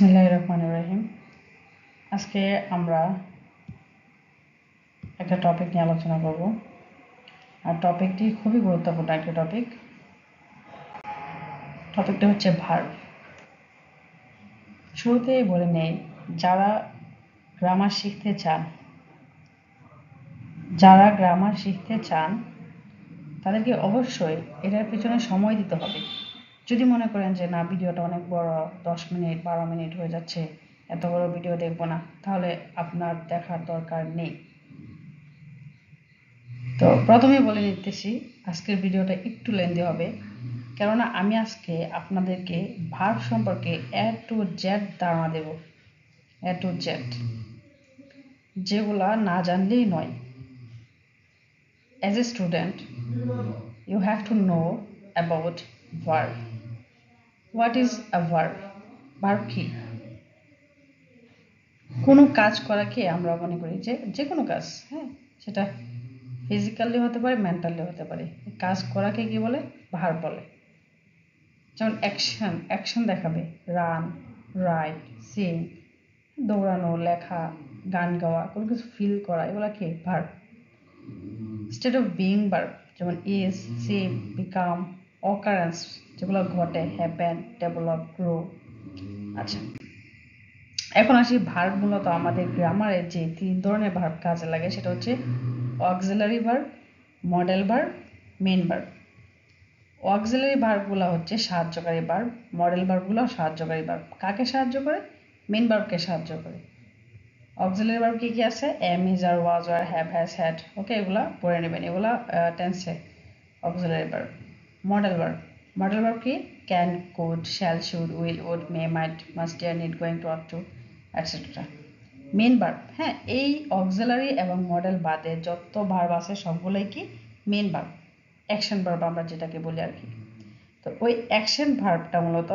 বিসমিল্লাহির রহমানির রহিম। আজকে আমরা একটা টপিক নিয়ে আলোচনা করব, আর টপিকটি খুবই গুরুত্বপূর্ণ একটা টপিকটা হচ্ছে ভার্ব। শুরুতেই বলে নেই, যারা গ্রামার শিখতে চান তাদেরকে অবশ্যই এটার পিছনে সময় দিতে হবে। যদি মনে করেন যে না, ভিডিওটা অনেক বড়, 10 মিনিট 12 মিনিট হয়ে যাচ্ছে, এত বড় ভিডিও দেখবো না, তাহলে আপনার দেখার দরকার নেই। তো প্রথমে বলে নিতেছি, আজকের ভিডিওটা একটু লেন্দি হবে, কেননা আমি আজকে আপনাদেরকে ভার্ব সম্পর্কে A to Z ধারণা দেব। A to Z, যেগুলা না জানলেই নয়। As a student, you have to know about verb. What is a verb? Verb কি? কোনো কাজ করাকে আমরা মনে করি যে কোনো কাজ, হ্যাঁ, সেটা ফিজিক্যালি হতে পারে, মেন্টালি হতে পারে। কাজ করাকে কি বলে? ভার্ব বলে। যেমন অ্যাকশন দেখাবে, রান, রাইট, সিং, দৌড়ানো, লেখা, গান গাওয়া, কোনো কিছু ফিল করা, এগুলো কি? Verb. State of being verb, যেমন ইজ, সিম, বিকাম, অকারেন্স, যেগুলো ঘটে, হ্যাপেন, ডেভেলপ, গ্রো। আচ্ছা, এখন আসি ভার্ব। মূলত আমাদের গ্রামারে যে 3 ধরনের ভার্ব কাজে লাগে সেটা হচ্ছে auxiliary verb, modal verb, main verb. Auxiliary ভার্বগুলো হচ্ছে সাহায্যকারী ভার্ব, মডেল ভার্বগুলো সাহায্যকারী ভার্ব। কাকে সাহায্য করে? মেইন ভার্বকে সাহায্য করে। অক্সিলারি ভার্ব কি আছে? Am, is, are, was, are, have, has, had. Okay, এগুলা পড়ে নেবেন, এগুলা টেন্সে অক্সিলারি ভার্ব। মডেল ভার্ব কি? Can, could, shall, should, will, would, may, might, must, dare, need, going to, ought to, etcetera. Main verb, হ্যাঁ, এই auxiliary এবং model বাদে যত ভার্ব আছে সবগুলোই কি? মেইন ভার্ব, অ্যাকশন ভার্ব আমরা যেটাকে বলি আর কি। তো ওই অ্যাকশন ভার্বটা মূলত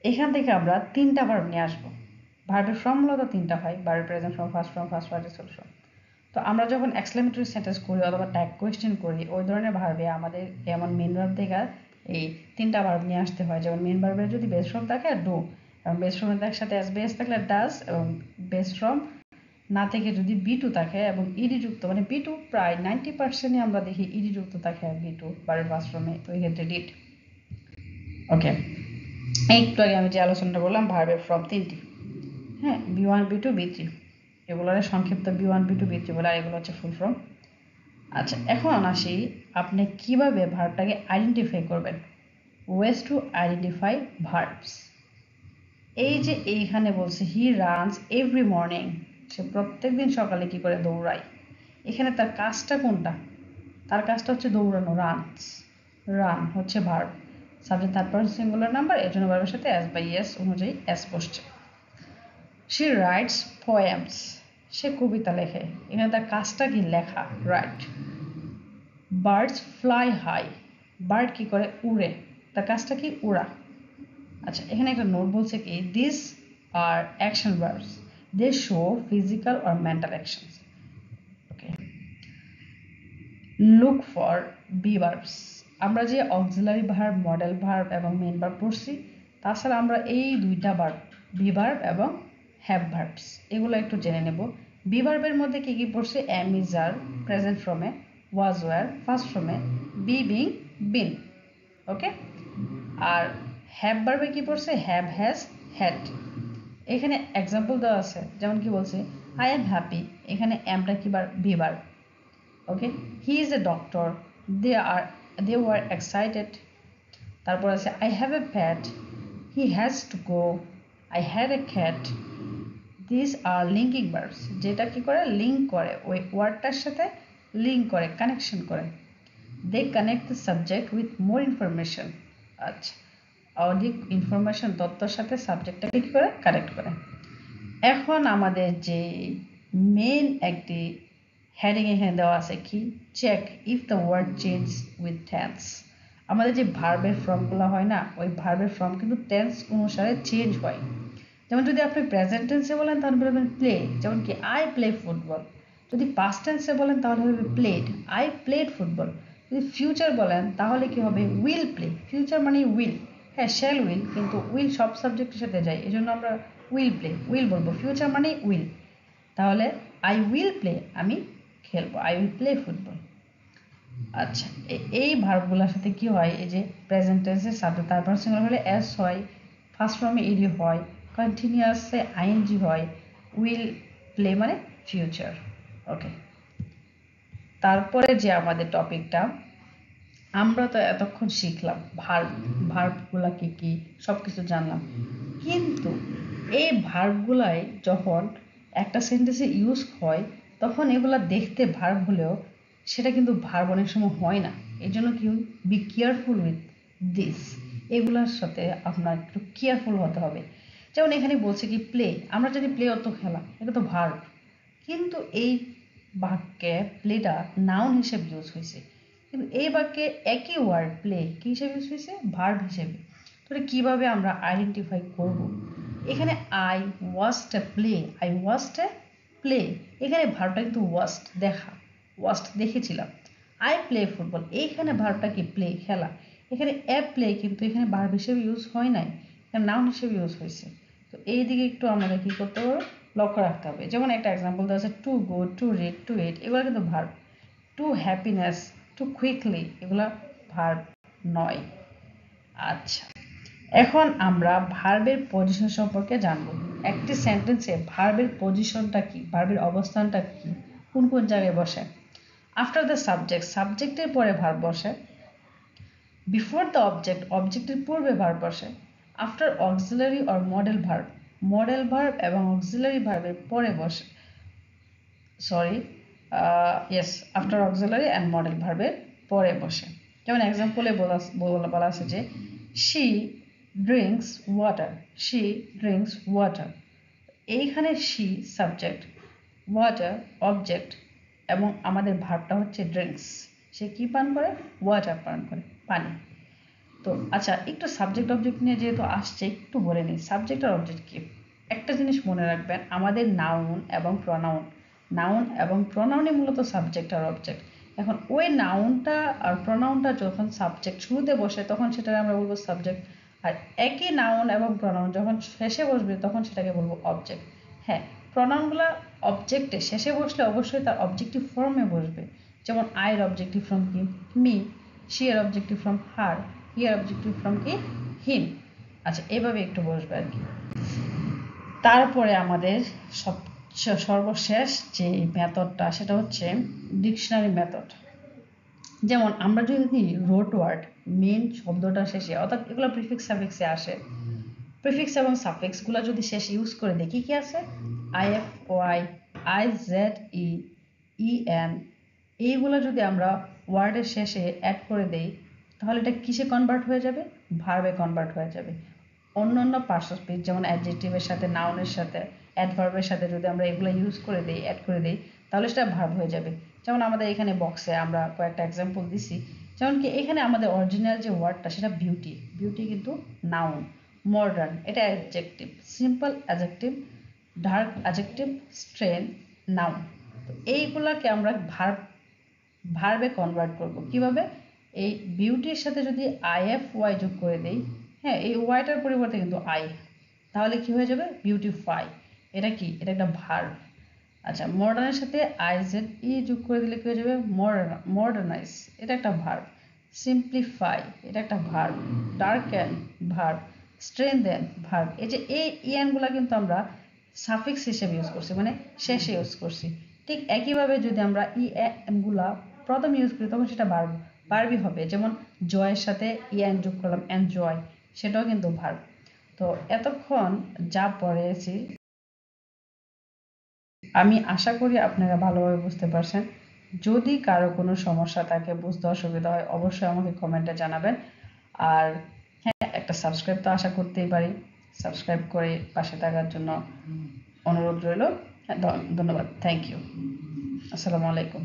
এখান থেকে আমরা 3টা ভার্ব নিয়ে আসবো। ভার্বের ফর্ম মূলত 3টা হয়, verb present form, first form, first participle form. তো আমরা যখন এক্সক্লেমেটরি সেন্টেন্স করি অথবা ট্যাগ কোয়েশ্চেন করি, ওই ধরনের ভার্বে আমাদের যেমন মেইন ভার্ব থেকে এই 3টা ভার্ব নিয়ে আসতে হয়। যেমন মেইন ভার্বের যদি বেস ফর্ম থাকে ডু, এবং বেস ফর্মের একসাথে এস বেস থাকলে ডাজ, এবং বেস ফর্ম না থেকে যদি বি2 থাকে এবং ইডি যুক্ত, মানে বি2 প্রায় 90%ই আমরা দেখি ইডি যুক্ত থাকে বি2 ভার্বের ফার্স্ট ফর্মে, ওই ক্ষেত্রে ডিড। ওকে, একটু আগে আমি যে আলোচনাটা বললাম ভার্বের ফর্ম 3টি, হ্যাঁ, বি1, বি2, বি3, এগুলোর সংক্ষিপ্ত বি1, বি2, বি3 বলে, আর এগুলো হচ্ছে ফুল ফর্ম। আচ্ছা, এখন আসি আপনি কিভাবে ভার্বটাকে আইডেন্টিফাই করবেন। Ways to identify verbs. এই যে এইখানে বলছে হি রানস এভরি মর্নিং, সে প্রত্যেক দিন সকালে কি করে? দৌড়ায়। এখানে তার কাজটা কোনটা? তার কাজটা হচ্ছে দৌড়ানো, রানস। রান হচ্ছে verb, subject third person singular number, এর জন্য ভার্বের সাথে এস বাই এস অনুযায়ী এস বসছে। শি রাইটস পোয়েমস, সে কবিতা লেখে। এখানে তার কাজটা কি? লেখা, write. Birds fly high, bird কি করে? উড়ে, তার কাজটা কি? উড়া। আচ্ছা, এখানে একটা নোট বলছে কি, this are action verbs, they show physical or mental actions. Okay, look for be verbs. আমরা যে অক্সিলারি ভার্ব, মডেল ভার্ব এবং মেইন ভার্ব পড়ছি, তাছাড়া আমরা এই 2টা ভার্ব, বি ভার্ব এবং হ্যাভ ভার্বস, এগুলো একটু জেনে নেব। বি ভার্বের মধ্যে কি কি পড়ছে? এম, ইজ, আর, প্রেজেন্ট ফর্মে, ওয়াজ, ওয়ার, ফার্স্ট ফর্মে, বি, বিং, বিন। ওকে, আর হ্যাভ ভার্বে কি পড়ছে? Have, has, had. এখানে এক্সাম্পল দেওয়া আছে, যেমন কি বলছে, আই এম হ্যাপি, এখানে এমটা কি be verb. Okay, he is a doctor, they were excited. তারপর আছে I have a pat, he has to go, I had a cat. This are linking verbs, যেটা কি করে? লিঙ্ক করে, ওই ওয়ার্ডটার সাথে লিঙ্ক করে, কানেকশন করে। They connect the subject with more information. আচ্ছা, অধিক ইনফরমেশন, তথ্যের সাথে সাবজেক্টটাকে কি করে? কানেক্ট করে। এখন আমাদের যে মেইন একটি হেডিং এখানে দেওয়া আছে কি, check if the word change with tense. আমাদের যে ভার্বের ফর্মগুলো হয় না, ওই ভার্বের ফর্ম কিন্তু টেন্স অনুসারে চেঞ্জ হয়। যেমন যদি আপনি প্রেজেন্ট টেন্সে বলেন তাহলে বলবেন প্লে, যেমন কি আই প্লে ফুটবল। যদি পাস্ট টেন্সে বলেন তাহলে হবে প্লেড, আই প্লেড ফুটবল। যদি ফিউচার বলেন তাহলে কি হবে? উইল প্লে, ফিউচার মানে উইল, হ্যাঁ শ্যাল উইল, কিন্তু উইল সব সাবজেক্টের সাথে যায়, এই জন্য আমরা উইল প্লে, উইল বলবো, ফিউচার মানে উইল। তাহলে আই উইল প্লে, আমি খেলবো, আই উইল প্লে ফুটবল। আচ্ছা, এই ভার্বগুলোর সাথে কি হয়, এই যে প্রেজেন্ট টেন্সের সাথে তারপর সিঙ্গুলার হলে এস হয়, ফার্স্ট ফর্মে ইডি হয়, কন্টিনিউয়াসে আইএনজি হয়, উইল প্লে মানে ফিউচার। ওকে, তারপরে যে আমাদের টপিকটা, আমরা তো এতক্ষণ শিখলাম ভার্বগুলা কি কি সব কিছু জানলাম, কিন্তু এই ভার্বগুলাই যখন একটা সেন্টেন্সে ইউজ হয় তখন এগুলা দেখতে ভার্ব হলেও সেটা কিন্তু ভার্ব অনেক সময় হয় না। এই জন্য কি, বি কেয়ারফুল উইথ দিস, এগুলোর সাথে আপনার একটু কেয়ারফুল হতে হবে। যেমন এখানে বলছে কি প্লে, আমরা জানি প্লে অর্থ খেলা, এটা তো ভার্ব, কিন্তু এই বাক্যে প্লেটা নাউন হিসেবে ইউজ হয়েছে, কিন্তু এই বাক্যে একই ওয়ার্ড প্লে কি হিসেবে ইউজ হয়েছে, ভার্ব হিসেবে। তাহলে কীভাবে আমরা আইডেন্টিফাই করব? এখানে I watched A play, I watched A play, এখানে ভার্বটা কিন্তু ওয়াচড, দেখা, ওয়াচড দেখেছিলাম। আই প্লে ফুটবল, এইখানে ভার্বটা কি প্লে খেলা, এখানে এ প্লে কিন্তু এখানে ভার্ব হিসেবে ইউজ হয় নাই, এখানে নাউন হিসেবে ইউজ হয়েছে। তো এই দিকে একটু আমাদের কী করতে হবে, লক্ষ্য রাখতে হবে। যেমন একটা এক্সাম্পল দেওয়া আছে, to go, to read, to eat, এগুলো কিন্তু verb. To happiness, to quickly, এগুলা ভার্ব নয়। আচ্ছা, এখন আমরা ভার্বের পজিশন সম্পর্কে জানব। একটি সেন্টেন্সে ভার্বের পজিশনটা কি, ভার্বের অবস্থানটা কি, কোন কোন জায়গায় বসে। আফটার দ্য সাবজেক্ট, সাবজেক্টের পরে ভার্ব বসে। বিফোর দ্য অবজেক্ট, অবজেক্টের পূর্বে ভার্ব বসে। After auxiliary or modal verb, modal verb এবং অক্সিলারি ভার্বের পরে বসে, sorry yes, after auxiliary and model ভার্বের পরে বসে। যেমন এক্সাম্পলে বলা আছে যে she drinks water, she drinks water, এইখানে শি সাবজেক্ট, ওয়াটার অবজেক্ট, এবং আমাদের ভার্বটা হচ্ছে ড্রিঙ্কস, সে কি পান করে, ওয়াটার পান করে, পানি। তো আচ্ছা, একটু সাবজেক্ট অবজেক্ট নিয়ে যেহেতু আসছে একটু বলে নিই, সাবজেক্ট আর অবজেক্ট কি। একটা জিনিস মনে রাখবেন, আমাদের নাউন এবং প্রনাউন, নাউন এবং প্রনাউনই মূলত সাবজেক্ট আর অবজেক্ট। এখন ওই নাউনটা আর প্রনাউনটা যখন সাবজেক্ট শুরুতে বসে তখন সেটাকে আমরা বলবো সাবজেক্ট, আর একই নাউন এবং প্রনাউন যখন শেষে বসবে তখন সেটাকে বলবো অবজেক্ট। হ্যাঁ, প্রনাউনগুলো অবজেক্টে শেষে বসলে অবশ্যই তার অবজেক্টিভ ফর্মে বসবে। যেমন আইয়ের অবজেক্টিভ ফর্ম কি, মি, শি এর objective form her, here objective form কি, হিম। আচ্ছা, এভাবে একটু বসবে আর কি। তারপরে আমাদের সর্বশেষ যে মেথডটা সেটা হচ্ছে ডিকশনারি মেথড। যেমন আমরা যদি রোট ওয়ার্ড মেন শব্দটা শেষে, অর্থাৎ এগুলো প্রিফিক্স সাফিক্সে আসে, প্রিফিক্স এবং সাফিক্সগুলো যদি শেষ ইউজ করে দেখি কি আছে, I F Y, I Z E, E N, এইগুলো যদি আমরা ওয়ার্ডের শেষে অ্যাড করে দেই তাহলে এটা কিসে কনভার্ট হয়ে যাবে, ভার্বে কনভার্ট হয়ে যাবে। অন্যান্য পার্টস অফ স্পিচ যেমন অ্যাডজেক্টিভের সাথে, নাউনের সাথে, অ্যাডভার্বের সাথে যদি আমরা এগুলো ইউজ করে দিই, অ্যাড করে দিই, তাহলে সেটা ভার্ব হয়ে যাবে। যেমন আমাদের এখানে বক্সে আমরা কয়েকটা এক্সাম্পল দিছি, যেমন কি এখানে আমাদের অরিজিনাল যে ওয়ার্ডটা সেটা বিউটি, বিউটি কিন্তু নাউন, মডার্ন এটা adjective, simple adjective, dark adjective, strain noun. তো এইগুলাকে আমরা ভার্বে কনভার্ট করব কিভাবে, এই বিউটির সাথে যদি আইএফ ওয়াই যোগ করে দেই, হ্যাঁ এই ওয়াইটার পরিবর্তে কিন্তু আই, তাহলে কি হয়ে যাবে, বিউটিফাই, এটা কি, এটা একটা ভার্ব। আচ্ছা, মডার্নের সাথে আইজেড ই যোগ করে দিলে কি হয়ে যাবে, মডার্নাইজ, এটা একটা ভার্ব। সিম্পলিফাই, এটা একটা verb. Darken verb, strengthen verb. এই যে এই ইয়ানগুলো কিন্তু আমরা সাফিক্স হিসেবে ইউজ করছি, মানে শেষে ইউজ করছি। ঠিক একইভাবে যদি আমরা ইএনগুলা প্রথম ইউজ করি তখন সেটা ভার্বই হবে। যেমন জয়ের সাথে ইএন যোগ করলাম, এনজয়, সেটাও কিন্তু ভার্ব। তো এতক্ষণ যা পড়েছি আমি আশা করি আপনারা ভালোভাবে বুঝতে পারছেন। যদি কারো কোনো সমস্যা থাকে, বুঝতে অসুবিধা হয়, অবশ্যই আমাকে কমেন্টে জানাবেন। আর হ্যাঁ, একটা সাবস্ক্রাইব তো আশা করতেই পারি, সাবস্ক্রাইব করে পাশে থাকার জন্য অনুরোধ রইল। ধন্যবাদ, থ্যাংক ইউ, আসসালামু আলাইকুম।